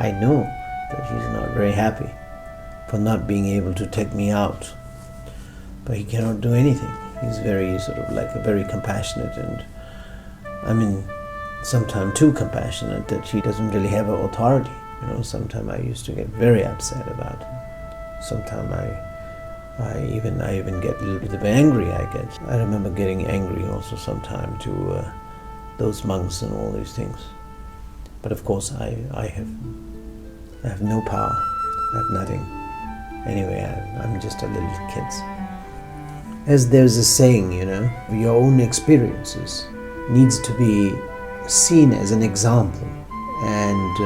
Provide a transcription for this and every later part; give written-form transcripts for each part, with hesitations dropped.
I know that he's not very happy for not being able to take me out, but he cannot do anything. He's very very compassionate, and sometimes too compassionate that he doesn't really have an authority. Sometimes I used to get very upset about it. Sometimes I even get a little bit of angry. I remember getting angry also sometime to those monks and all these things. But of course I have no power. I have nothing. Anyway, I'm just a little kid. As there's a saying, your own experiences needs to be seen as an example, and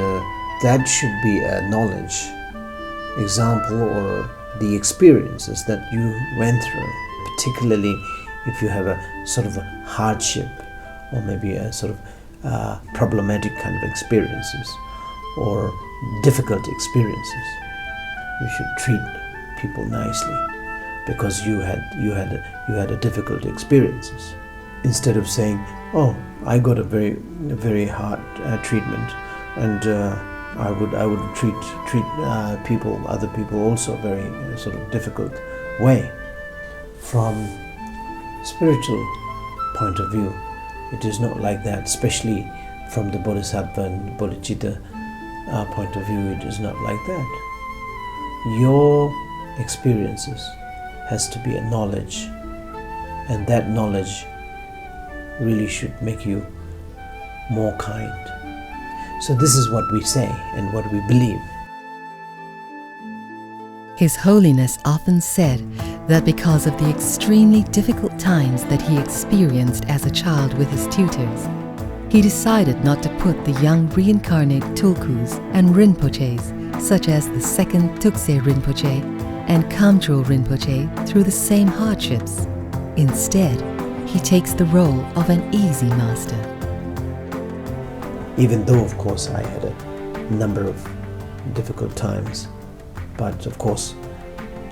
that should be a knowledge example, or the experiences that you went through, particularly if you have a sort of a hardship, or maybe a sort of problematic kind of experiences, or difficult experiences. You should treat people nicely because you had a difficult experiences, instead of saying, "Oh, I got a very hard treatment, and I would treat other people also very sort of difficult way." From spiritual point of view, it is not like that. Especially from the Bodhisattva and Bodhicitta point of view, it is not like that. Your experiences has to be a knowledge, and that knowledge really should make you more kind. So this is what we say and what we believe. His Holiness often said that because of the extremely difficult times that he experienced as a child with his tutors, he decided not to put the young reincarnate tulkus and rinpoches, such as the second Tukse Rinpoche and Kamdro Rinpoche, through the same hardships. Instead, he takes the role of an easy master. Even though, of course, I had a number of difficult times, but of course,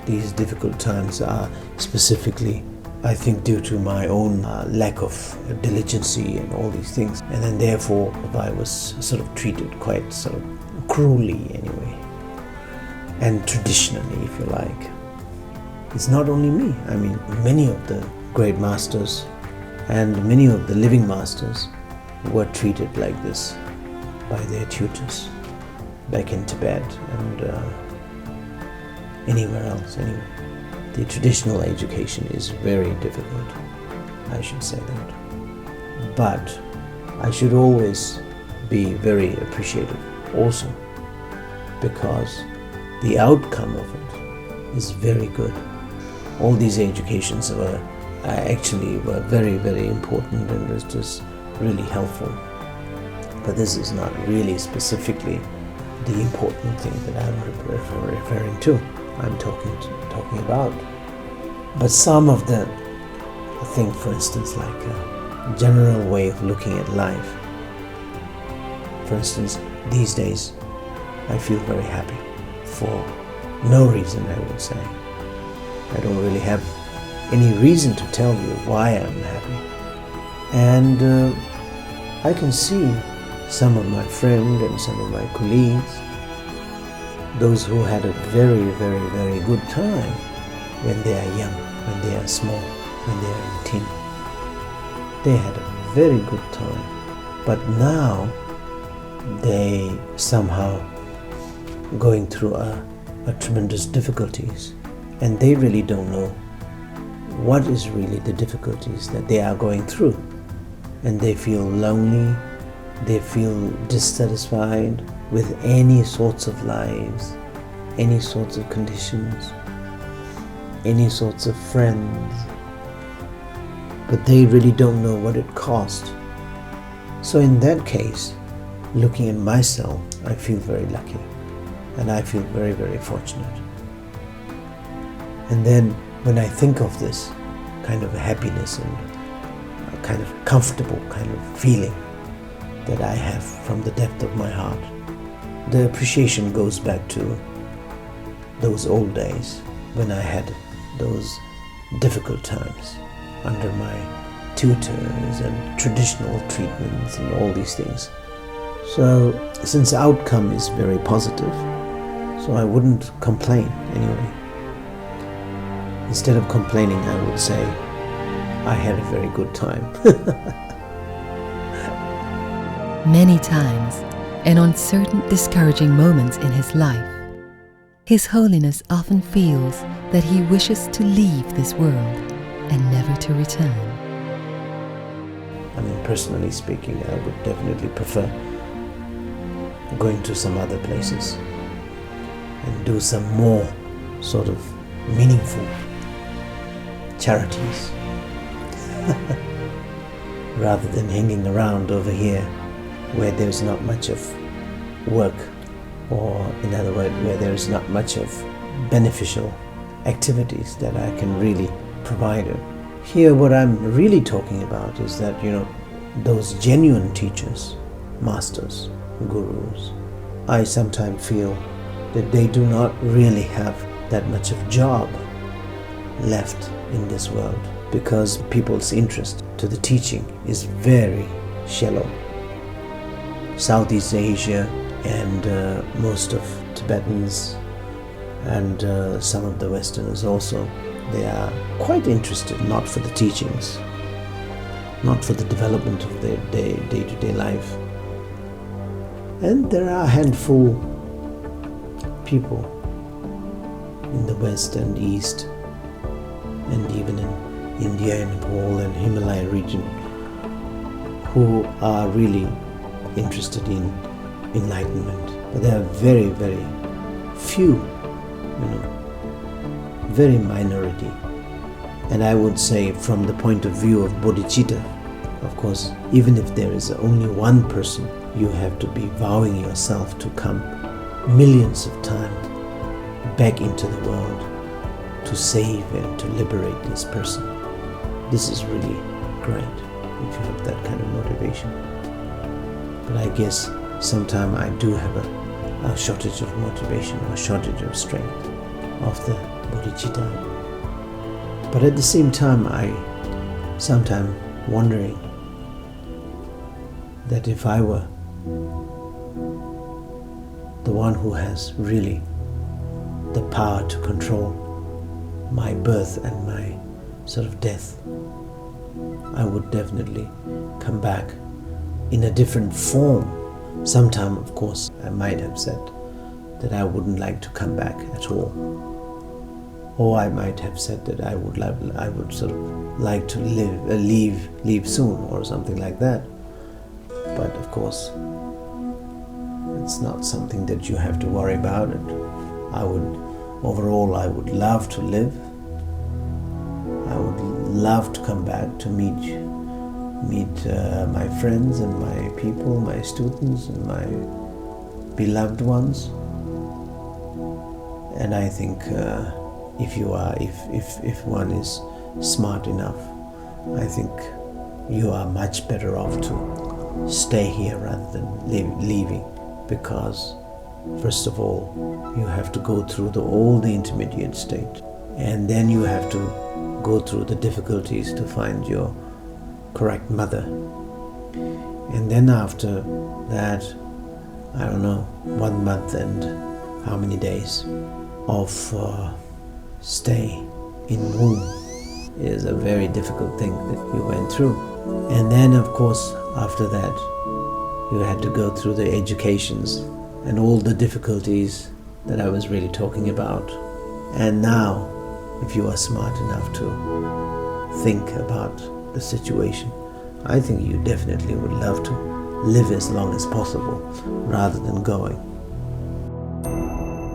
these difficult times are specifically, I think, due to my own lack of diligency and all these things. And then therefore, I was sort of treated quite sort of cruelly anyway, and traditionally, if you like. It's not only me. Many of the great masters and many of the living masters were treated like this by their tutors back in Tibet and anywhere else. Anyway, the traditional education is very difficult, I should say that. But I should always be very appreciative also, because the outcome of it is very good. All these educations were very, very important, and was just really helpful. But this is not really specifically the important thing that I'm referring to. I'm talking about. But some of the, I think, for instance, like a general way of looking at life. For instance, these days, I feel very happy for no reason, I would say. I don't really have any reason to tell you why I'm happy. And I can see some of my friends and some of my colleagues, those who had a very, very, very good time when they are young, when they are small, when they are in teen. They had a very good time. But now they somehow going through a tremendous difficulties, and they really don't know what is really the difficulties that they are going through. And they feel lonely, they feel dissatisfied with any sorts of lives, any sorts of conditions, any sorts of friends, but they really don't know what it cost. So in that case, looking at myself, I feel very lucky, and I feel very, very fortunate. And then when I think of this kind of happiness and a kind of comfortable kind of feeling that I have from the depth of my heart, the appreciation goes back to those old days when I had those difficult times under my tutors and traditional treatments and all these things. So, since the outcome is very positive, so I wouldn't complain anyway. Instead of complaining, I would say, I had a very good time. Many times, and on certain discouraging moments in his life, His Holiness often feels that he wishes to leave this world and never to return. I mean, personally speaking, I would definitely prefer going to some other places and do some more sort of meaningful charities rather than hanging around over here where there's not much of work, or in other words, where there's not much of beneficial activities that I can really provide. Here, what I'm really talking about is that, those genuine teachers, masters, gurus, I sometimes feel that they do not really have that much of job left in this world, because people's interest to the teaching is very shallow. Southeast Asia and most of Tibetans and some of the Westerners also, they are quite interested not for the teachings, not for the development of their day-to-day life. And there are a handful people in the West and East and even in India and Nepal and Himalaya region who are really interested in enlightenment. But there are very, very few, very minority. And I would say from the point of view of bodhicitta, of course, even if there is only one person, you have to be vowing yourself to come millions of times back into the world to save and to liberate this person. This is really great if you have that kind of motivation. But I guess sometimes I do have a shortage of motivation or shortage of strength of the bodhicitta. But at the same time, I sometimes wondering that if I were the one who has really the power to control my birth and my sort of death, I would definitely come back in a different form. Sometime, of course, I might have said that I wouldn't like to come back at all. Or I might have said that I would sort of like to leave soon or something like that. But of course, it's not something that you have to worry about. And I would love to live. I would love to come back to meet my friends and my people, my students and my beloved ones. And I think if one is smart enough, I think you are much better off to stay here rather than leaving, because first of all you have to go through all the intermediate state, and then you have to go through the difficulties to find your correct mother, and then after that, I don't know, 1 month and how many days of stay in womb is a very difficult thing that you went through. And then of course after that you had to go through the educations and all the difficulties that I was really talking about. And now, if you are smart enough to think about the situation, I think you definitely would love to live as long as possible rather than going.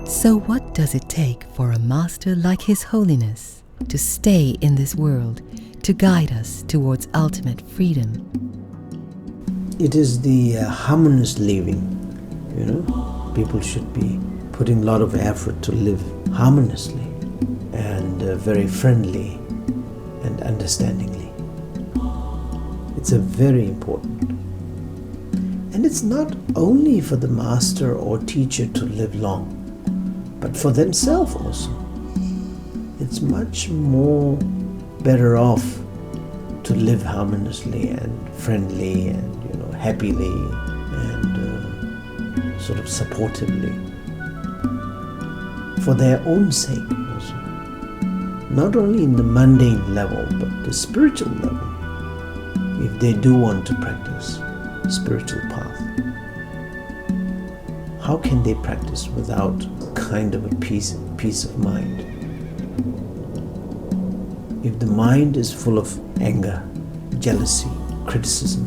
So what does it take for a master like His Holiness to stay in this world, to guide us towards ultimate freedom? It is the harmonious living, People should be putting a lot of effort to live harmoniously and very friendly and understandingly. It's a very important. And it's not only for the master or teacher to live long, but for themselves also. It's much more better off to live harmoniously and friendly and happily and sort of supportively, for their own sake also. Not only in the mundane level, but the spiritual level. If they do want to practice spiritual path, how can they practice without kind of a peace of mind? If the mind is full of anger, jealousy, criticism,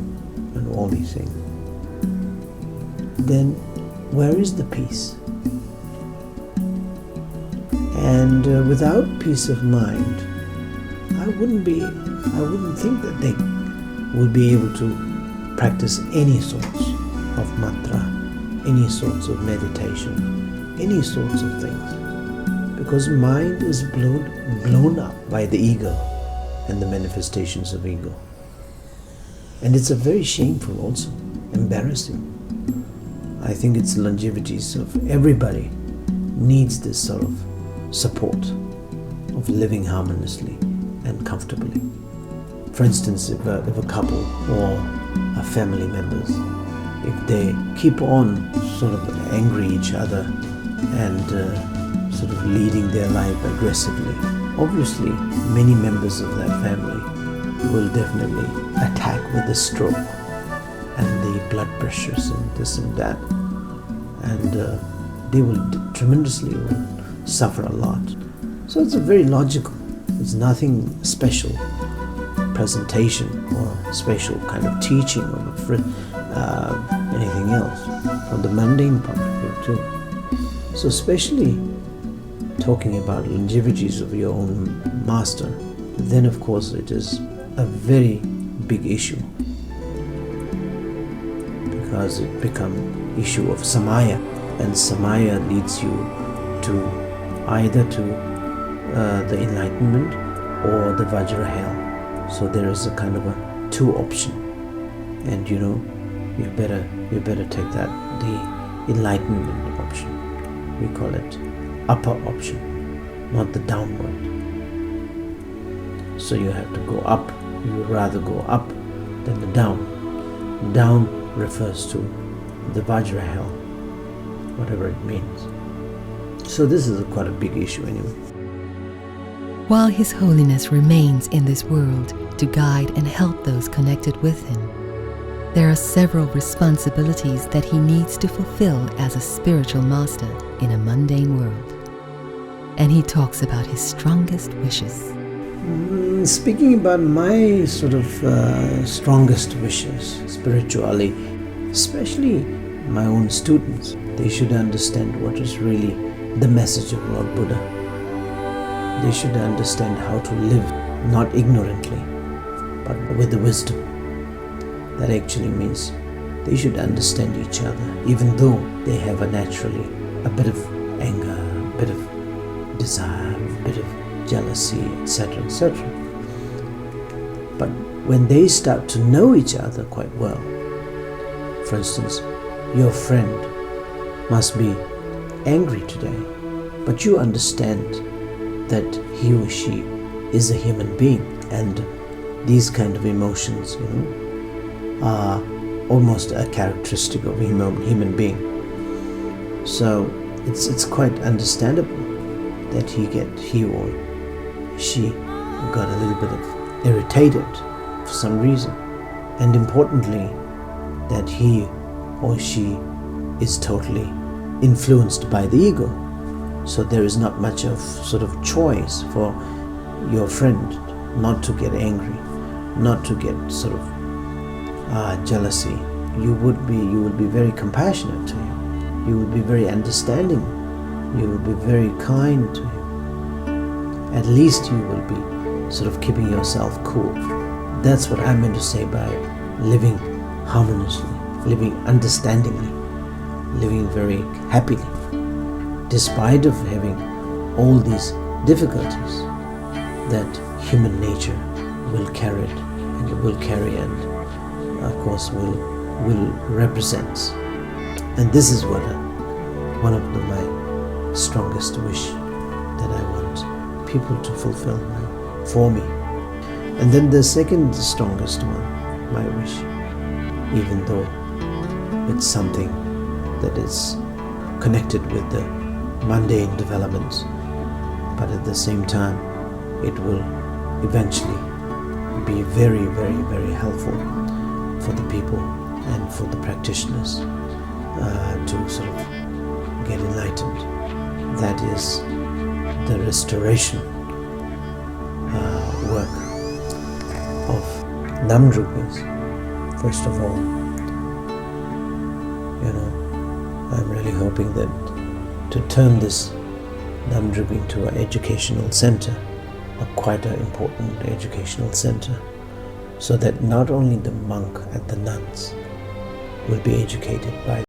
and all these things, then where is the peace? And without peace of mind, I wouldn't think that they would be able to practice any sorts of mantra, any sorts of meditation, any sorts of things. Because mind is blown up by the ego and the manifestations of ego. And it's a very shameful also, embarrassing. I think it's longevities of everybody needs this sort of support of living harmoniously and comfortably. For instance, if a couple or a family members, if they keep on sort of angry each other and sort of leading their life aggressively, obviously many members of that family will definitely attack with the stroke and the blood pressures and this and that, and they will tremendously suffer a lot. So it's a very logical, it's nothing special presentation or special kind of teaching or anything else, from the mundane point of view too. So especially talking about longevities of your own master, then of course it is a very big issue, because it becomes issue of samaya, and samaya leads you to either to the enlightenment or the vajra hell. So there is a kind of a two option, and you better take that, the enlightenment option. We call it upper option, not the downward. So you have to go up. You would rather go up than the down. Down refers to the vajra hell, whatever it means. So this is quite a big issue anyway. While His Holiness remains in this world to guide and help those connected with him, there are several responsibilities that he needs to fulfill as a spiritual master in a mundane world. And he talks about his strongest wishes. Speaking about my sort of strongest wishes spiritually, especially my own students, they should understand what is really the message of Lord Buddha. They should understand how to live, not ignorantly, but with the wisdom. That actually means they should understand each other, even though they have a naturally a bit of anger, a bit of desire, a bit of jealousy, etc., etc. But when they start to know each other quite well, for instance, your friend must be angry today, but you understand that he or she is a human being, and these kind of emotions, are almost a characteristic of a human being. So it's quite understandable that he or she got a little bit of irritated for some reason, and importantly, that he or she is totally influenced by the ego. So there is not much of sort of choice for your friend not to get angry, not to get sort of jealousy. You would be very compassionate to him. You would be very understanding. You would be very kind to him. At least you will be sort of keeping yourself cool. That's what I meant to say by living harmoniously, living understandingly, living very happily, despite of having all these difficulties that human nature will carry and of course will represent. And this is what one of my strongest wish that I want people to fulfill for me. And then the second strongest one, my wish, even though it's something that is connected with the mundane developments, but at the same time it will eventually be very, very, very helpful for the people and for the practitioners to sort of get enlightened. That is the restoration work of Namdrupas. First of all, I'm really hoping that to turn this Namdrup into an educational center, quite an important educational center, so that not only the monk and the nuns will be educated by